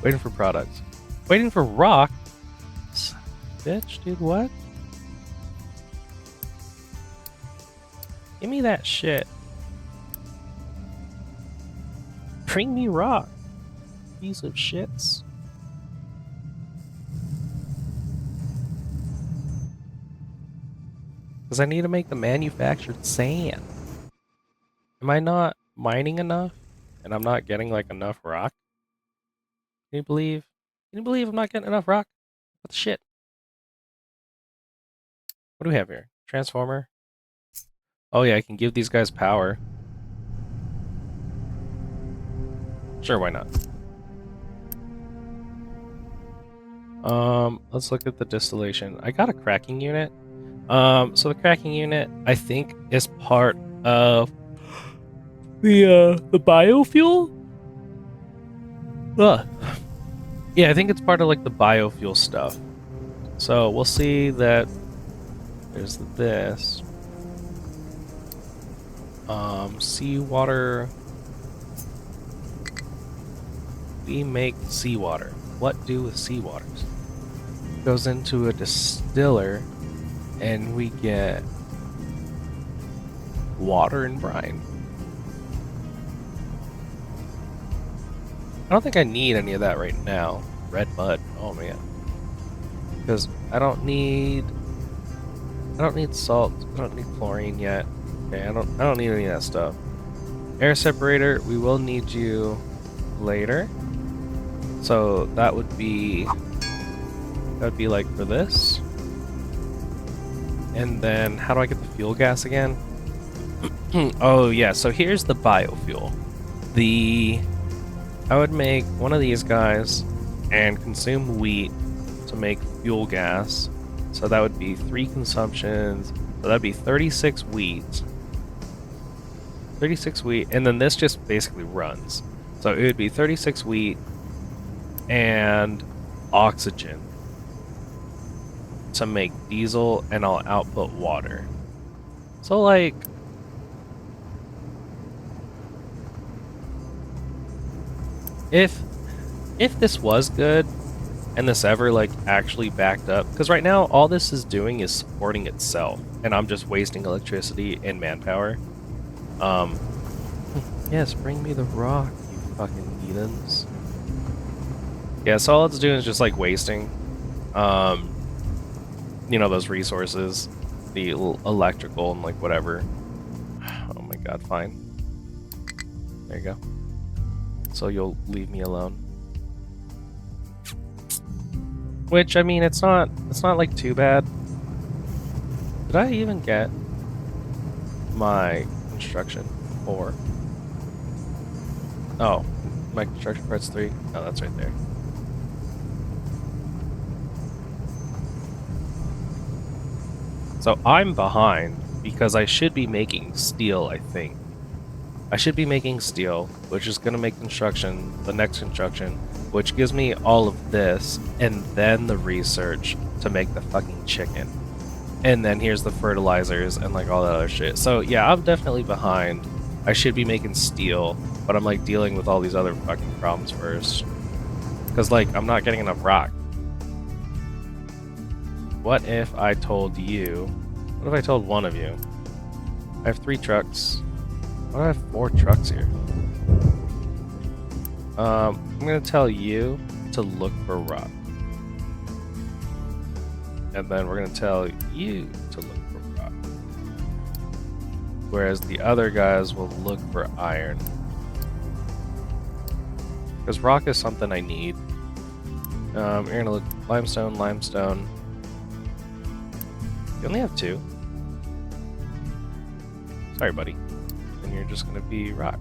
Waiting for products. Waiting for rock. Bitch, dude, what? Give me that shit. Bring me rock. Piece of shits. Because I need to make the manufactured sand. Am I not mining enough? And I'm not getting like enough rock? Can you believe? Can you believe I'm not getting enough rock? What the shit? What do we have here? Transformer? Oh yeah, I can give these guys power. Sure, why not? Let's look at the distillation. I got a cracking unit. So the cracking unit, I think, is part of the biofuel? Ugh. Yeah, I think it's part of like the biofuel stuff. So we'll see that there's this. Seawater. We make seawater. What do with seawaters? Goes into a distiller and we get water and brine. I don't think I need any of that right now. Red mud. Oh man. Because I don't need salt. I don't need chlorine yet. Okay, I don't need any of that stuff. Air separator, we will need you later. So that would be like for this. And then how do I get the fuel gas again? Oh yeah, so here's the biofuel. I would make one of these guys and consume wheat to make fuel gas. So that would be 3 consumptions. So that'd be 36 wheat. 36 wheat, and then this just basically runs. So it would be 36 wheat and oxygen to make diesel, and I'll output water. So like if this was good and this ever like actually backed up, because right now all this is doing is supporting itself and I'm just wasting electricity and manpower. Yes, bring me the rock, you fucking heathens. Yeah, so all it's doing is just like wasting you know, those resources, the electrical and like whatever. Oh my god, fine. There you go. So you'll leave me alone. Which, I mean, it's not like too bad. Did I even get my construction 4? Oh, my construction part's 3. Oh, that's right there. So I'm behind because I should be making steel, I think. I should be making steel, which is going to make construction, the next construction, which gives me all of this, and then the research to make the fucking chicken. And then here's the fertilizers and like all that other shit. So yeah, I'm definitely behind. I should be making steel, but I'm like dealing with all these other fucking problems first. Because like, I'm not getting enough rock. What if I told you? What if I told one of you? I have 3 trucks. Why do I have 4 trucks here? I'm gonna tell you to look for rock. And then we're gonna tell you to look for rock. Whereas the other guys will look for iron. Because rock is something I need. You're gonna look limestone, limestone. You only have 2. Sorry, buddy. And you're just gonna be rock.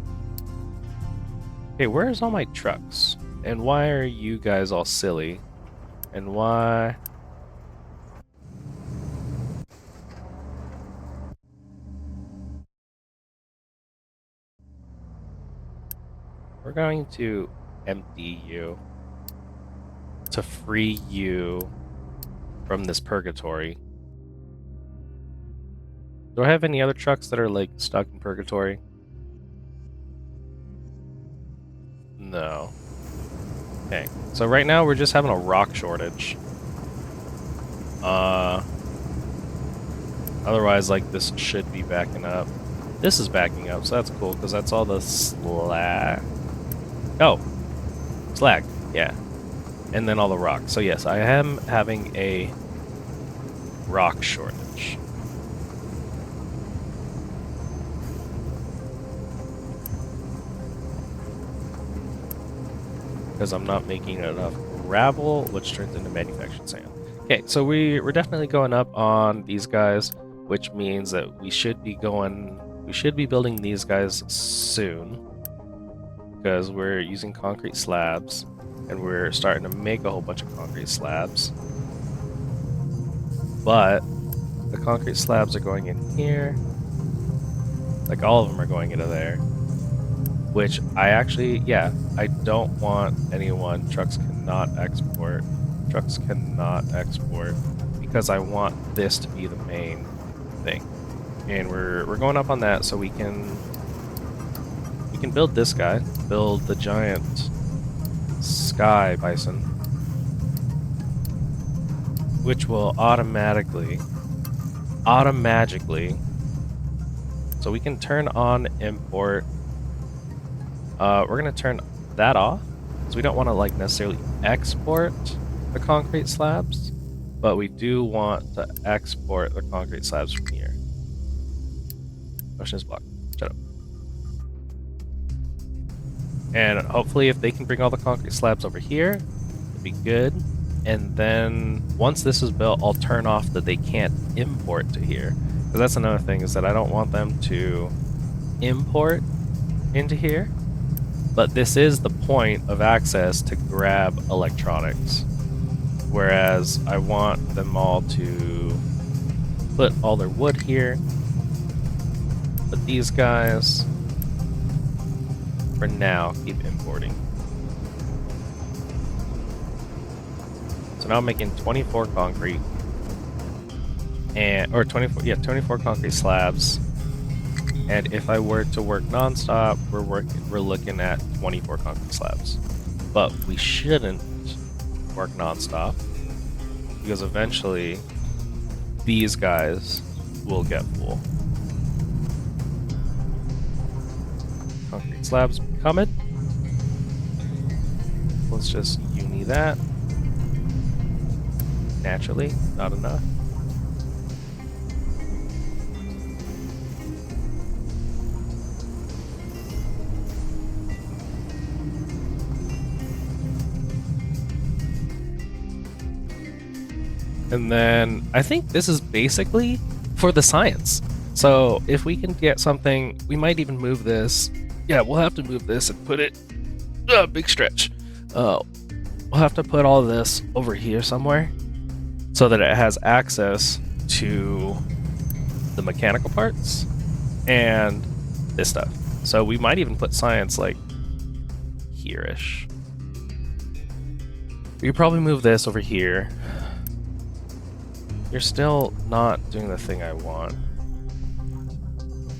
Okay, where's all my trucks? And why are you guys all silly? And why... We're going to empty you. to free you from this purgatory. Do I have any other trucks that are like stuck in purgatory? No. Okay, so right now we're just having a rock shortage. Otherwise, like, this should be backing up. This is backing up, so that's cool, because that's all the slag. Oh, slag, yeah. And then all the rock. So yes, I am having a rock shortage. Because I'm not making enough gravel, which turns into manufactured sand. Okay, so we're definitely going up on these guys, which means that we should be building these guys soon, because we're using concrete slabs, and we're starting to make a whole bunch of concrete slabs. But the concrete slabs are going in here, like all of them are going into there, which I actually, yeah, I don't want anyone, trucks cannot export, because I want this to be the main thing. And we're going up on that so we can build this guy, build the giant sky bison, which will automatically, so we can turn on import. We're gonna turn that off, so we don't want to like necessarily export the concrete slabs, but we do want to export the concrete slabs from here. Ocean is blocked. Shut up. And hopefully if they can bring all the concrete slabs over here, it'd be good. And then once this is built, I'll turn off that they can't import to here. Because that's another thing, is that I don't want them to import into here. But this is the point of access to grab electronics. Whereas I want them all to put all their wood here. But these guys, for now, keep importing. So now I'm making 24 concrete, or 24 concrete slabs. And if I were to work nonstop, we're looking at 24 concrete slabs. But we shouldn't work nonstop, because eventually these guys will get full. Concrete slabs coming. Let's just uni that. Naturally, not enough. And then I think this is basically for the science. So if we can get something, we might even move this. Yeah, we'll have to move this and put it, big stretch. We'll have to put all of this over here somewhere so that it has access to the mechanical parts and this stuff. So we might even put science like here-ish. We could probably move this over here. You're still not doing the thing I want.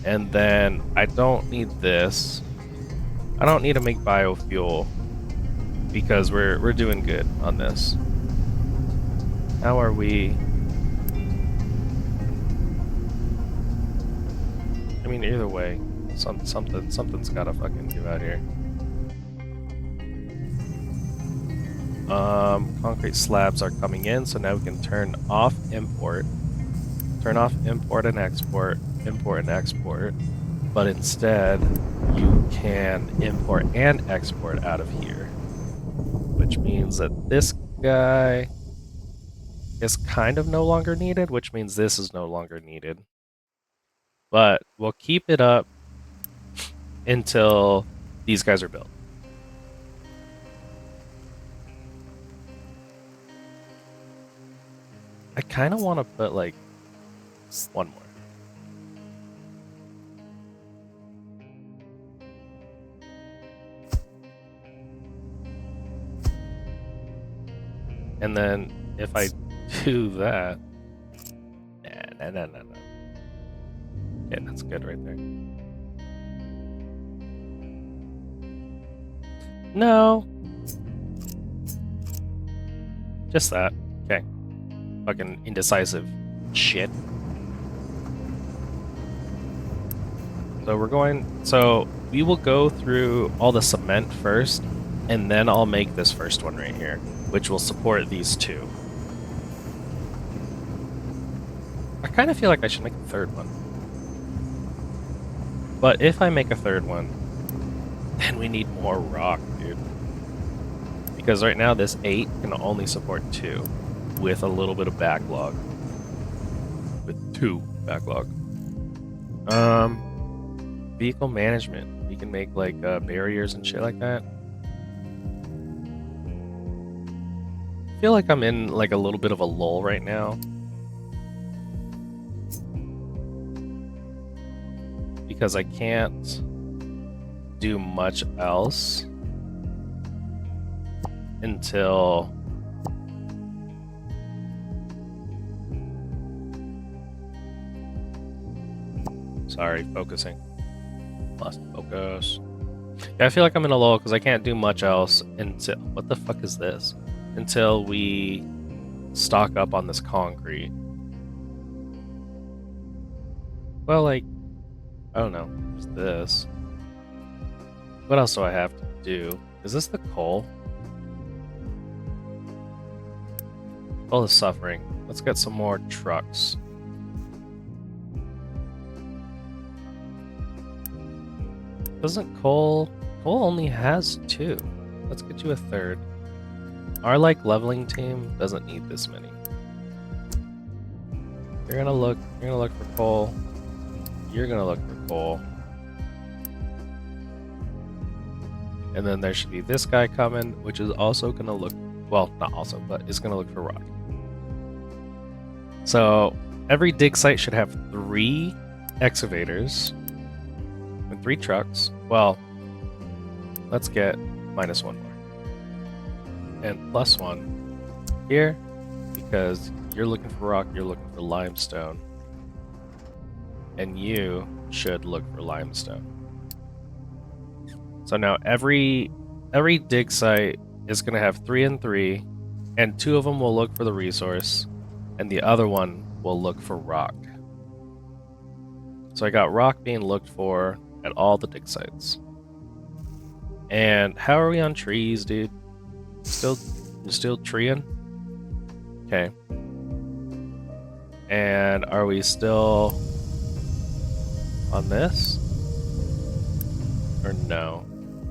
And then I don't need this. I don't need to make biofuel because we're doing good on this. How are we? I mean, either way, something's gotta fucking give out here. Concrete slabs are coming in, so now we can turn off import. Turn off import and export, but instead you can import and export out of here, which means that this guy is kind of no longer needed, which means this is no longer needed. But we'll keep it up until these guys are built. I kind of want to put like one more. And then if I do that... Nah. Okay, that's good right there. No. Just that. Okay. Fucking indecisive shit. So we will go through all the cement first, and then I'll make this first one right here, which will support these two. I kind of feel like I should make a third one. But if I make a third one, then we need more rock, dude. Because right now this 8 can only support 2 with a little bit of backlog. With 2 backlog. Vehicle management. We can make like barriers and shit like that. I feel like I'm in like a little bit of a lull right now. Because I can't do much else until sorry, focusing. Lost focus. Yeah, I feel like I'm in a lull because I can't do much else until what the fuck is this? Until we stock up on this concrete. Well, like, I don't know. There's this. What else do I have to do? Is this the coal? Coal is suffering. Let's get some more trucks. Doesn't coal only has 2. Let's get you a third. Our like leveling team doesn't need this many. You're gonna look for coal. You're gonna look for coal. And then there should be this guy coming, which is also gonna look, well, not also, but is gonna look for rock. So every dig site should have 3 excavators and 3 trucks. Well, let's get -1 more. And +1 here, because you're looking for rock, you're looking for limestone. And you should look for limestone. So now every dig site is going to have 3 and 3, and 2 of them will look for the resource, and the other one will look for rock. So I got rock being looked for at all the dig sites. And how are we on trees, dude? Still treeing? Okay. And are we still on this? Or no?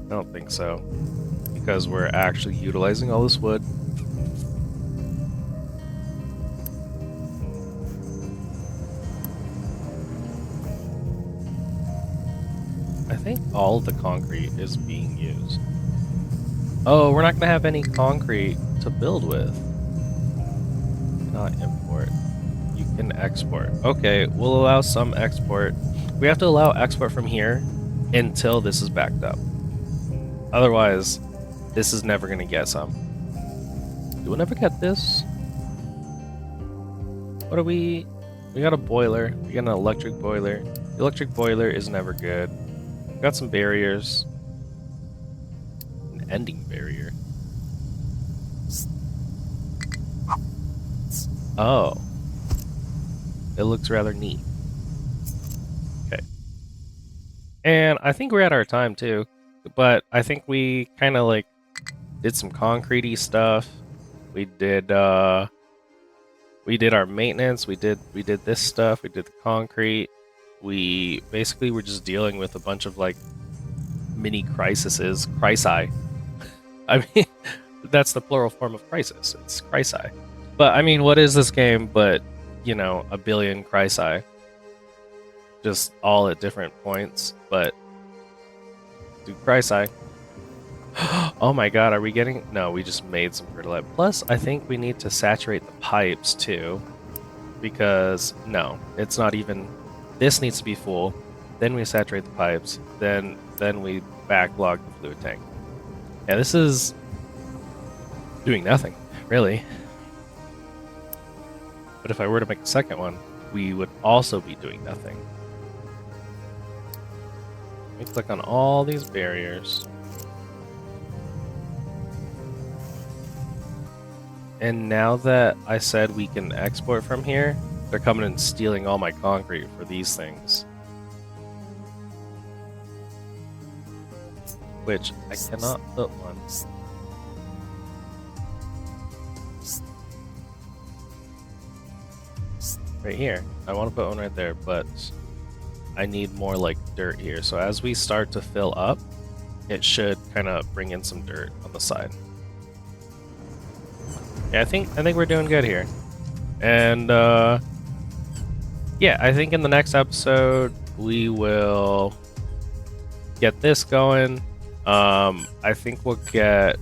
I don't think so. Because we're actually utilizing all this wood. I think all of the concrete is being used. Oh, we're not going to have any concrete to build with. Not import. You can export. Okay, we'll allow some export. We have to allow export from here until this is backed up. Otherwise, this is never going to get some. Do we never get this? What are we... We got a boiler. We got an electric boiler. The electric boiler is never good. We got some barriers. An ending barrier. Oh. It looks rather neat. Okay. And I think we're at our time too. But I think we kind of like did some concrete-y stuff. We did our maintenance. We did this stuff. We did the concrete. We basically were just dealing with a bunch of like mini crises. Crisi. I mean, that's the plural form of crisis. It's crisi. But I mean, what is this game but, you know, a billion crisi? Just all at different points, but do crisi. Oh my god, are we getting... No, we just made some fertilizer. Plus, I think we need to saturate the pipes too. Because, no, it's not even... This needs to be full. Then we saturate the pipes. Then we backlog the fluid tank. Yeah, this is doing nothing, really. But if I were to make a second one, we would also be doing nothing. Let me click on all these barriers. And now that I said we can export from here, they're coming and stealing all my concrete for these things. Which I cannot put one. Right here. I want to put one right there, but I need more like dirt here. So as we start to fill up, it should kind of bring in some dirt on the side. Yeah, I think we're doing good here. And yeah, I think in the next episode we will get this going. I think we'll get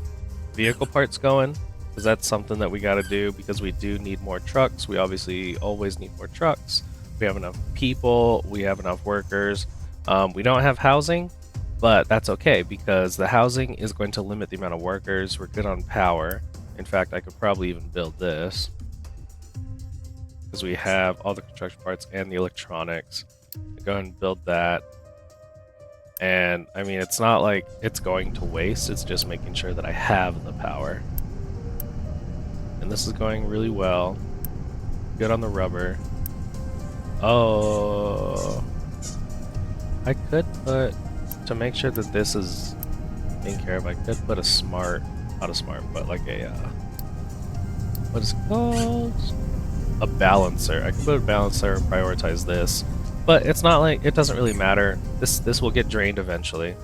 vehicle parts going, because that's something that we got to do, because we do need more trucks. We obviously always need more trucks. We have enough people, we have enough workers. We don't have housing, but that's okay, because the housing is going to limit the amount of workers. We're good on power. In fact, I could probably even build this, because we have all the construction parts and the electronics. Go ahead and build that. And I mean, it's not like it's going to waste, it's just making sure that I have the power. And this is going really well. Good on the rubber. Oh, I could put, to make sure that this is taken care of, I could put a smart, not a smart, but like a, what is it called? A balancer. I could put a balancer and prioritize this. But it's not like, it doesn't really matter. This will get drained eventually.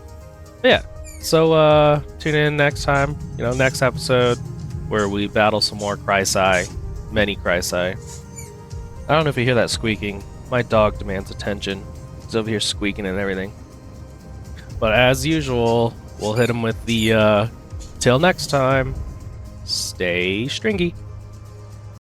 But yeah, so tune in next time, next episode, where we battle some more Chrysai, many Chrysai. I don't know if you hear that squeaking. My dog demands attention. He's over here squeaking and everything. But as usual, we'll hit him with the till next time, stay stringy.